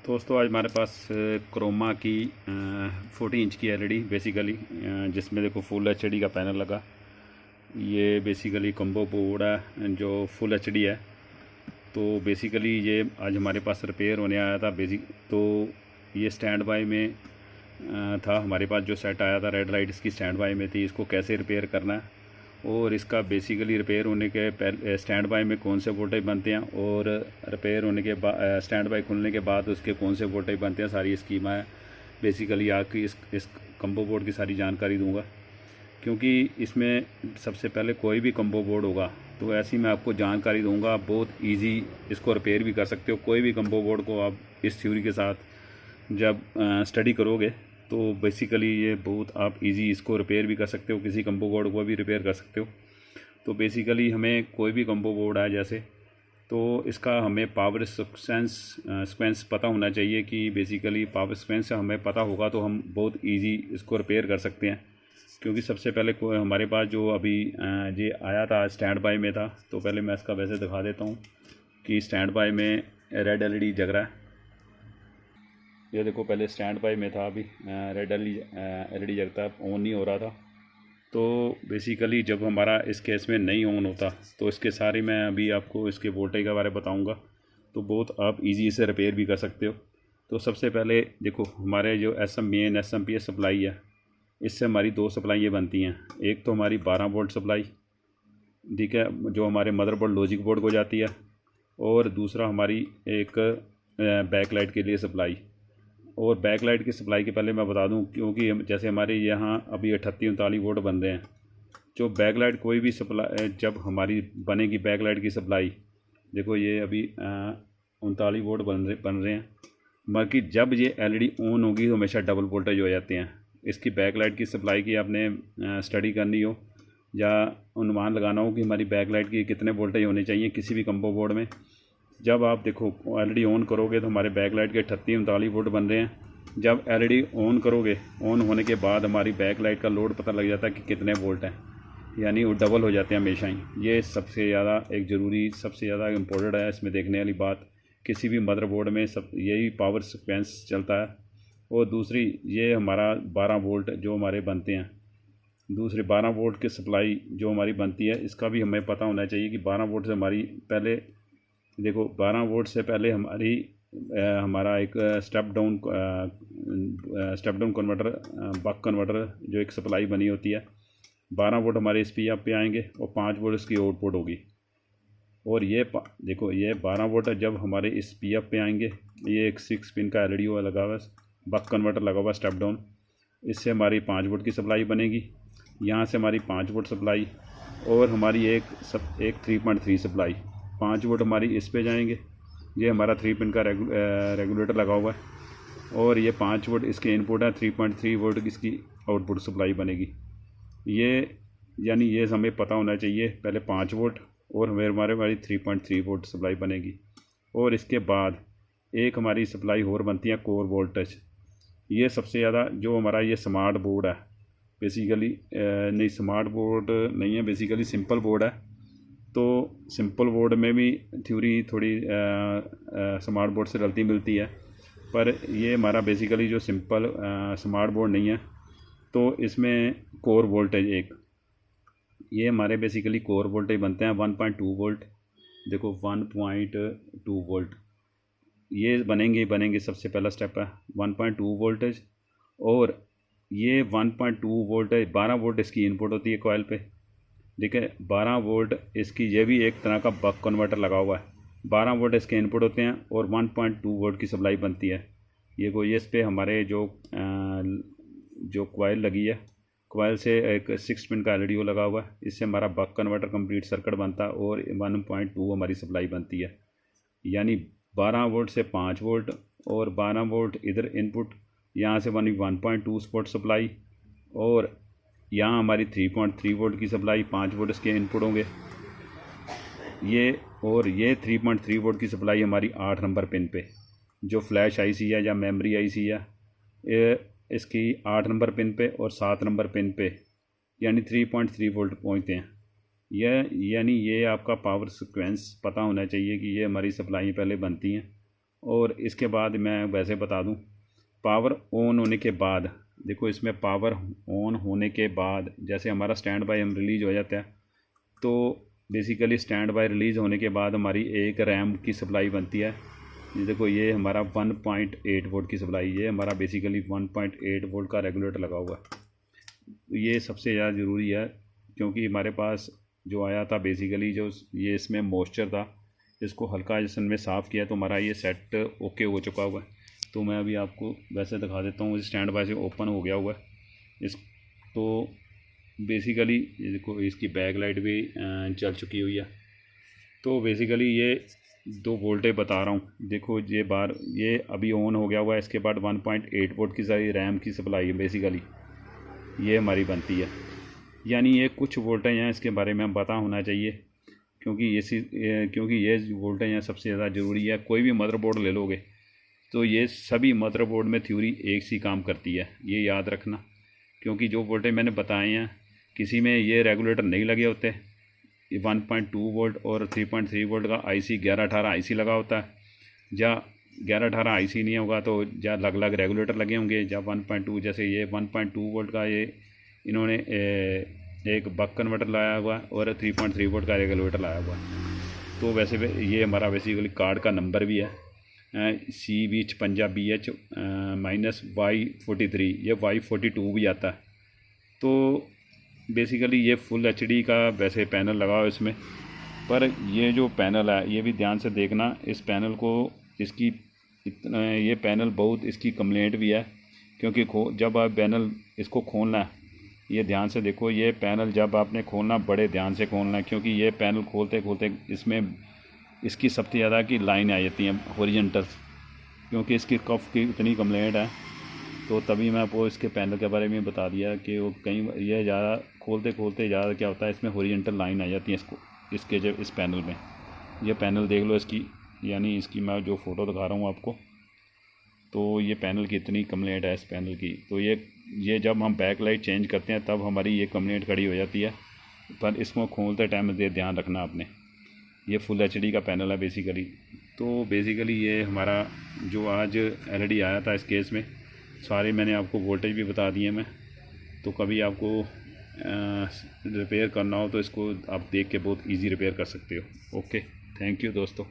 दोस्तों आज हमारे पास क्रोमा की 40 इंच की एलईडी बेसिकली जिसमें देखो फुल एचडी का पैनल लगा। ये बेसिकली कम्बो बोर्ड है जो फुल एचडी है। तो बेसिकली ये आज हमारे पास रिपेयर होने आया था तो ये स्टैंड बाय में था। हमारे पास जो सेट आया था रेड लाइट इसकी स्टैंड बाय में थी। इसको कैसे रिपेयर करना है और इसका बेसिकली रिपेयर होने के पहले स्टैंड बाय में कौन से वोल्टेज बनते हैं और रिपेयर होने के बाद स्टैंड बाय खुलने के बाद उसके कौन से वोल्टेज बनते हैं, सारी स्कीमा है बेसिकली आपकी इस कम्बो बोर्ड की सारी जानकारी दूंगा। क्योंकि इसमें सबसे पहले कोई भी कम्बो बोर्ड होगा तो ऐसी मैं आपको जानकारी दूंगा, बहुत इजी इसको रिपेयर भी कर सकते हो। कोई भी कम्बो बोर्ड को आप इस थ्योरी के साथ जब स्टडी करोगे तो बेसिकली ये बहुत आप इजी इसको रिपेयर भी कर सकते हो, किसी कम्बो बोर्ड को भी रिपेयर कर सकते हो। तो बेसिकली हमें कोई भी कम्बो बोर्ड है जैसे तो इसका हमें पावर सीक्वेंस पता होना चाहिए कि बेसिकली पावर सीक्वेंस हमें पता होगा तो हम बहुत इजी इसको रिपेयर कर सकते हैं। क्योंकि सबसे पहले हमारे पास जो अभी ये आया था स्टैंड बाय में था, तो पहले मैं इसका वैसे दिखा देता हूँ कि स्टैंड बाय में रेड एलईडी जग रहा है। ये देखो पहले स्टैंड बाय में था, अभी रेड एलईडी जगता है, ऑन नहीं हो रहा था। तो बेसिकली जब हमारा इस केस में नहीं ऑन होता तो इसके सारे मैं अभी आपको इसके वोल्टेज के बारे में बताऊंगा, तो बहुत आप इजी से रिपेयर भी कर सकते हो। तो सबसे पहले देखो हमारे जो मेन एसएमपीएस सप्लाई है, इससे हमारी दो सप्लाई बनती हैं। एक तो हमारी 12 वोल्ट सप्लाई, ठीक है, जो हमारे मदरबोर्ड लॉजिक बोर्ड को जाती है, और दूसरा हमारी एक बैकलाइट के लिए सप्लाई। और बैकलाइट की सप्लाई के पहले मैं बता दूं, क्योंकि जैसे हमारे यहाँ अभी 38-39 वोल्ट बन रहे हैं, जो बैकलाइट कोई भी सप्लाई जब हमारी बनेगी बैकलाइट की सप्लाई, देखो ये अभी 39 वोल्ट बन रहे हैं, बाकी जब ये एलईडी ऑन होगी तो हमेशा डबल वोल्टेज हो जाते हैं। इसकी बैकलाइट की सप्लाई की आपने स्टडी करनी हो या अनुमान लगाना हो कि हमारी बैकलाइट की कितने वोल्टेज होने चाहिए किसी भी कम्बो बोर्ड में, जब आप देखो एलईडी ऑन करोगे तो हमारे बैकलाइट के 38-39 वोल्ट बन रहे हैं। जब एलईडी ऑन करोगे, ऑन होने के बाद हमारी बैकलाइट का लोड पता लग जाता है कि कितने वोल्ट हैं, यानी वो डबल हो जाते हैं हमेशा ही। ये सबसे ज़्यादा एक ज़रूरी, सबसे ज़्यादा इम्पोर्टेंट है इसमें देखने वाली बात। किसी भी मदरबोर्ड में सब यही पावर सीक्वेंस चलता है। और दूसरी ये हमारा 12 वोल्ट जो हमारे बनते हैं, दूसरे 12 वोल्ट की सप्लाई जो हमारी बनती है, इसका भी हमें पता होना चाहिए कि 12 वोल्ट से हमारी पहले देखो 12 वोल्ट से पहले हमारा एक step down converter, buck converter जो एक सप्लाई बनी होती है। 12 वोल्ट हमारे इस पी पे आएंगे और 5 वोल्ट इसकी आउटपुट होगी। और ये देखो ये 12 वोल्ट जब हमारे इस पी पे आएंगे, ये एक 6 पिन का एलईडी हुआ लगा हुआ है, बक कन्वर्टर लगा हुआ स्टेप डाउन, इससे हमारी 5 वोल्ट की सप्लाई बनेगी। यहाँ से हमारी 5 वोल्ट सप्लाई और हमारी एक 3.3 सप्लाई, 5 वोल्ट हमारी इस पे जाएंगे। ये हमारा 3 पिन का रेगुलेटर लगा हुआ है और ये 5 वोल्ट इसके इनपुट है, 3.3 वोल्ट इसकी आउटपुट सप्लाई बनेगी। ये यानी ये हमें पता होना चाहिए पहले 5 वोल्ट और हमारी 3.3 वोल्ट सप्लाई बनेगी। और इसके बाद एक हमारी सप्लाई और बनती है कोर वोल्टेज। ये सबसे ज़्यादा जो हमारा ये स्मार्ट बोर्ड है बेसिकली, नहीं स्मार्ट बोर्ड नहीं है, बेसिकली सिंपल बोर्ड है। तो सिंपल बोर्ड में भी थ्योरी थोड़ी स्मार्ट बोर्ड से गलती मिलती है, पर ये हमारा बेसिकली जो सिंपल स्मार्ट बोर्ड नहीं है। तो इसमें कोर वोल्टेज ये हमारे बेसिकली कोर वोल्टेज बनते हैं 1.2 वोल्ट। देखो 1.2 वोल्ट ये बनेंगे सबसे पहला स्टेप है 1.2 वोल्टेज। और ये 1.2 वोल्टेज 12 वोल्ट इसकी इनपुट होती है कॉइल पे, ठीक है। 12 वोल्ट इसकी, ये भी एक तरह का बक कन्वर्टर लगा हुआ है। 12 वोल्ट इसके इनपुट होते हैं और 1.2 वोल्ट की सप्लाई बनती है। ये इस पे हमारे जो कॉइल लगी है, कॉइल से एक 6 पिन का एलईडी लगा हुआ है, इससे हमारा बक कन्वर्टर कंप्लीट सर्किट बनता है और 1.2 हमारी सप्लाई बनती है। यानी 12 वोल्ट से 5 वोल्ट और 12 वोल्ट इधर इनपुट, यहाँ से 1.2 स्पॉट सप्लाई, और यहाँ हमारी 3.3 वोल्ट की सप्लाई, 5 वोल्ट इसके इनपुट होंगे ये 3.3 वोल्ट की सप्लाई हमारी 8 नंबर पिन पे, जो फ्लैश आईसी है या मेमोरी आईसी है, ये इसकी 8 नंबर पिन पे और 7 नंबर पिन पे यानी 3.3 वोल्ट पहुँचते हैं। यानी ये आपका पावर सीक्वेंस पता होना चाहिए कि ये हमारी सप्लाई पहले बनती हैं और इसके बाद मैं वैसे बता दूं, पावर ऑन होने के बाद देखो, इसमें पावर ऑन होने के बाद जैसे हमारा स्टैंड बाय हम रिलीज़ हो जाता है, तो बेसिकली स्टैंड बाय रिलीज़ होने के बाद हमारी एक रैम की सप्लाई बनती है। ये देखो, ये हमारा 1.8 वोल्ट की सप्लाई, ये हमारा बेसिकली 1.8 वोल्ट का रेगुलेटर लगा हुआ है। ये सबसे ज़्यादा ज़रूरी है, क्योंकि हमारे पास जो आया था बेसिकली, जो ये इसमें मॉइस्चर था, इसको हल्का जिसन में साफ़ किया तो हमारा ये सेट ओके हो चुका हुआ है। तो मैं अभी आपको वैसे दिखा देता हूँ, स्टैंड बाय से ओपन हो गया हुआ है इस। तो बेसिकली ये देखो, इसकी बैक लाइट भी चल चुकी हुई है। तो बेसिकली ये 2 वोल्टेज बता रहा हूँ, देखो ये अभी ऑन हो गया हुआ है। इसके बाद 1.8 वोल्ट की सारी रैम की सप्लाई है बेसिकली ये हमारी बनती है। यानी ये कुछ वोल्टेज हैं, इसके बारे में पता होना चाहिए, क्योंकि ये वोल्टेज हैं सबसे ज़्यादा ज़रूरी है। कोई भी मदरबोर्ड ले लोगे तो ये सभी मदरबोर्ड में थ्योरी एक सी काम करती है, ये याद रखना। क्योंकि जो वोल्टेज मैंने बताए हैं, किसी में ये रेगुलेटर नहीं लगे होते, 1.2 वोल्ट और 3.3 वोल्ट का आईसी 1118 आईसी लगा होता है, या 1118 आईसी नहीं होगा तो या अलग अलग रेगुलेटर लगे होंगे, या 1.2 जैसे ये 1.2 वोल्ट का ये इन्होंने एक बक कन्वर्टर लाया हुआ और 3.3 वोल्ट का रेगुलेटर लाया हुआ। तो वैसे ये हमारा बेसिकली कार्ड का नंबर भी है CB56BH -Y43, ये Y42 भी आता है। तो बेसिकली ये फुल HD का वैसे पैनल लगा हुआ इसमें, पर ये जो पैनल है ये भी ध्यान से देखना, इस पैनल को इसकी ये पैनल बहुत इसकी कंप्लेंट भी है, क्योंकि जब आप पैनल इसको खोलना है, ये ध्यान से देखो, ये पैनल जब आपने खोलना बड़े ध्यान से खोलना है, क्योंकि ये पैनल खोलते खोलते इसमें इसकी सबसे ज़्यादा की लाइन आ जाती है हॉरिजॉन्टल, क्योंकि इसकी कफ की इतनी कंप्लेंट है। तो तभी मैं आपको इसके पैनल के बारे में बता दिया कि वो कहीं ये ज़्यादा खोलते खोलते ज़्यादा क्या होता है, इसमें हॉरिजॉन्टल लाइन आ जाती है इसके जो इस पैनल में। ये पैनल देख लो इसकी, यानी इसकी मैं जो फ़ोटो दिखा रहा हूँ आपको, तो ये पैनल की इतनी कंप्लेंट है इस पैनल की। तो ये जब हम बैक लाइट चेंज करते हैं तब हमारी ये कंप्लेंट खड़ी हो जाती है, पर इसको खोलते टाइम ध्यान रखना आपने। ये फुल HD का पैनल है बेसिकली। तो बेसिकली ये हमारा जो आज LED आया था, इस केस में सारे मैंने आपको वोल्टेज भी बता दिए मैं। तो कभी आपको रिपेयर करना हो तो इसको आप देख के बहुत इजी रिपेयर कर सकते हो। ओके, थैंक यू दोस्तों।